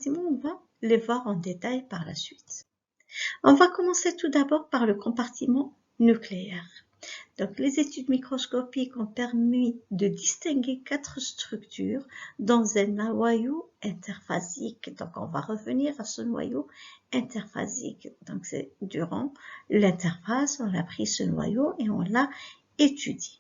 compartiments, on va les voir en détail par la suite. On va commencer tout d'abord par le compartiment nucléaire. Donc, les études microscopiques ont permis de distinguer 4 structures dans un noyau interphasique. Donc, on va revenir à ce noyau interphasique. Donc, c'est durant l'interphase, on a pris ce noyau et on l'a étudié.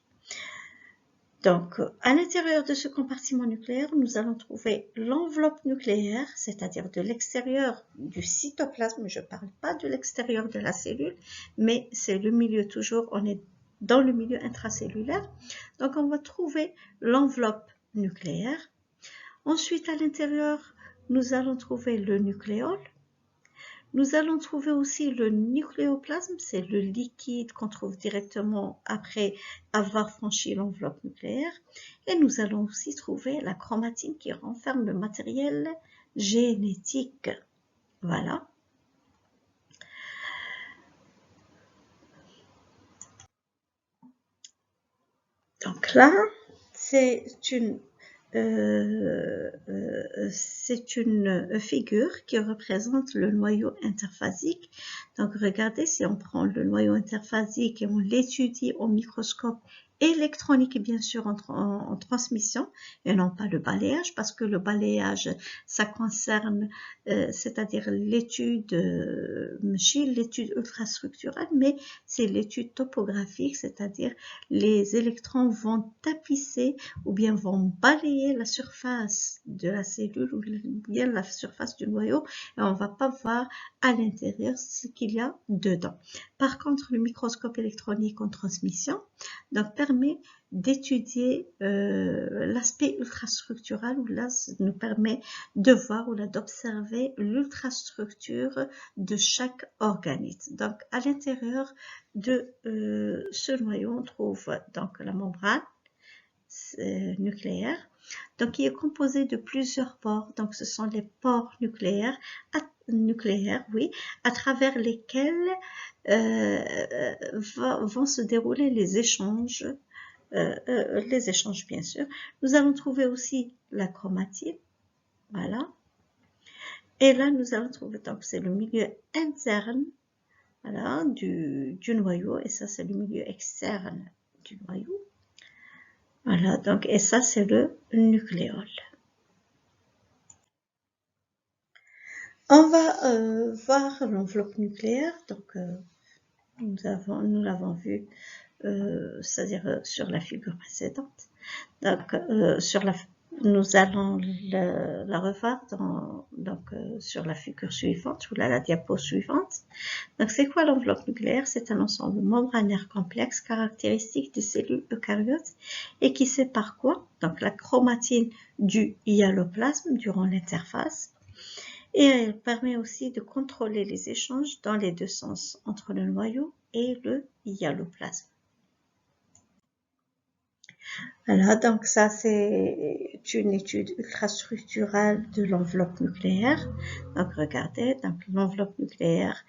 Donc, à l'intérieur de ce compartiment nucléaire, nous allons trouver l'enveloppe nucléaire, c'est-à-dire de l'extérieur du cytoplasme. Je ne parle pas de l'extérieur de la cellule, mais c'est le milieu toujours, on est dans le milieu intracellulaire. Donc, on va trouver l'enveloppe nucléaire. Ensuite, à l'intérieur, nous allons trouver le nucléole. Nous allons trouver aussi le nucléoplasme, c'est le liquide qu'on trouve directement après avoir franchi l'enveloppe nucléaire. Et nous allons aussi trouver la chromatine qui renferme le matériel génétique. Voilà. Donc là, c'est une figure qui représente le noyau interphasique. Donc, regardez, si on prend le noyau interphasique et on l'étudie au microscope électronique, bien sûr, en transmission, et non pas le balayage, parce que le balayage, ça concerne, c'est-à-dire l'étude, l'étude ultrastructurale, mais c'est l'étude topographique, c'est-à-dire les électrons vont tapisser ou bien vont balayer la surface de la cellule ou bien la surface du noyau et on ne va pas voir à l'intérieur ce qu'il y a dedans. Par contre, le microscope électronique en transmission donc, permet d'étudier l'aspect ultrastructural où là, ça nous permet de voir ou là d'observer l'ultrastructure de chaque organisme. Donc, à l'intérieur de ce noyau, on trouve donc la membrane nucléaire, donc qui est composée de plusieurs pores. Donc, ce sont les pores nucléaires, oui, à travers lesquels vont se dérouler les échanges bien sûr. Nous allons trouver aussi la chromatine, voilà. Et là, nous allons trouver, donc c'est le milieu interne, voilà, du noyau, et ça c'est le milieu externe du noyau. Voilà, donc, et ça c'est le nucléole. On va voir l'enveloppe nucléaire, donc nous l'avons vu, c'est-à-dire sur la figure précédente. Donc, nous allons la revoir sur la figure suivante ou la diapo suivante. Donc, c'est quoi l'enveloppe nucléaire? C'est un ensemble membranaire complexe caractéristique des cellules eucaryotes et qui sépare quoi? Donc, la chromatine du hyaloplasme durant l'interphase. Et elle permet aussi de contrôler les échanges dans les deux sens entre le noyau et le hyaloplasme. Voilà, donc ça c'est une étude ultrastructurale de l'enveloppe nucléaire. Donc regardez, donc l'enveloppe nucléaire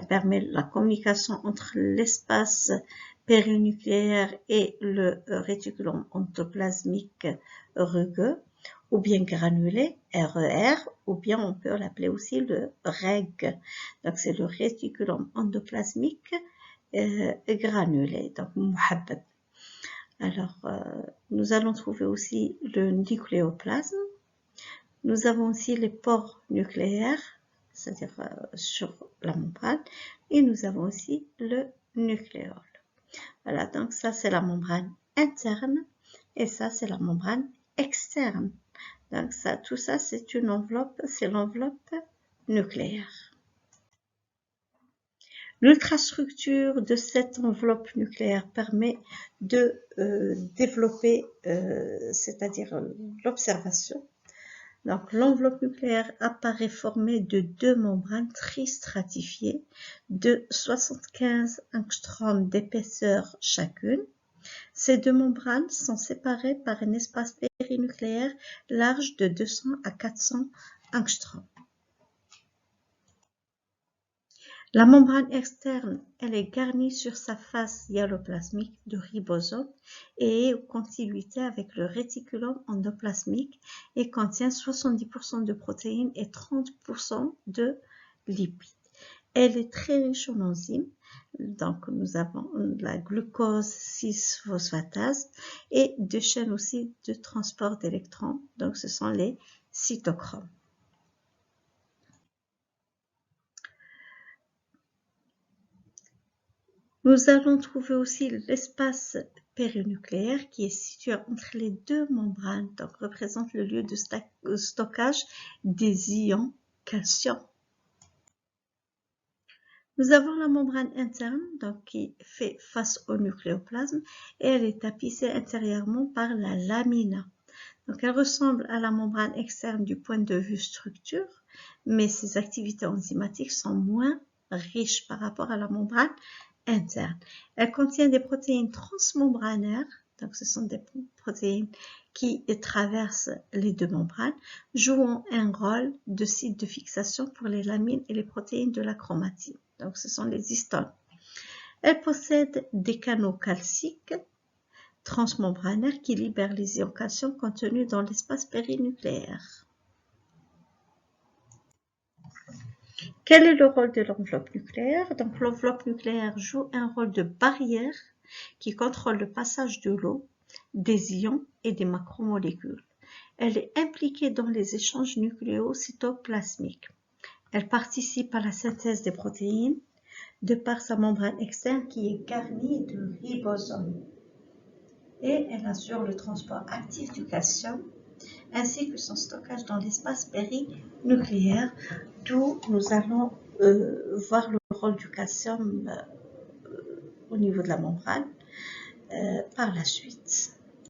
permet la communication entre l'espace périnucléaire et le réticulum endoplasmique rugueux ou bien granulé, RER, ou bien on peut l'appeler aussi le REG. Donc c'est le réticulum endoplasmique granulé, donc muhabbab. Alors, nous allons trouver aussi le nucléoplasme. Nous avons aussi les pores nucléaires, c'est-à-dire sur la membrane. Et nous avons aussi le nucléole. Voilà, donc ça c'est la membrane interne et ça c'est la membrane externe. Donc ça, tout ça c'est une enveloppe, c'est l'enveloppe nucléaire. L'ultrastructure de cette enveloppe nucléaire permet de développer, c'est-à-dire l'observation. Donc, l'enveloppe nucléaire apparaît formée de deux membranes tristratifiées de 75 angstroms d'épaisseur chacune. Ces deux membranes sont séparées par un espace périnucléaire large de 200 à 400 angstroms. La membrane externe, elle est garnie sur sa face hyaloplasmique de ribosomes et est en continuité avec le réticulum endoplasmique et contient 70% de protéines et 30% de lipides. Elle est très riche en enzymes, donc nous avons la glucose 6-phosphatase et deux chaînes aussi de transport d'électrons, donc ce sont les cytochromes. Nous allons trouver aussi l'espace périnucléaire qui est situé entre les deux membranes, donc représente le lieu de stockage des ions calcium. Nous avons la membrane interne, donc qui fait face au nucléoplasme, et elle est tapissée intérieurement par la lamina. Donc elle ressemble à la membrane externe du point de vue structure, mais ses activités enzymatiques sont moins riches par rapport à la membrane interne. Elle contient des protéines transmembranaires, donc ce sont des protéines qui traversent les deux membranes, jouant un rôle de site de fixation pour les lamines et les protéines de la chromatine. Donc ce sont les histones. Elle possède des canaux calciques transmembranaires qui libèrent les ions calcium contenus dans l'espace périnucléaire. Quel est le rôle de l'enveloppe nucléaire? Donc l'enveloppe nucléaire joue un rôle de barrière qui contrôle le passage de l'eau, des ions et des macromolécules. Elle est impliquée dans les échanges nucléocytoplasmiques. Elle participe à la synthèse des protéines de par sa membrane externe qui est garnie de ribosomes. Et elle assure le transport actif du calcium ainsi que son stockage dans l'espace périnucléaire, d'où nous allons voir le rôle du calcium au niveau de la membrane par la suite.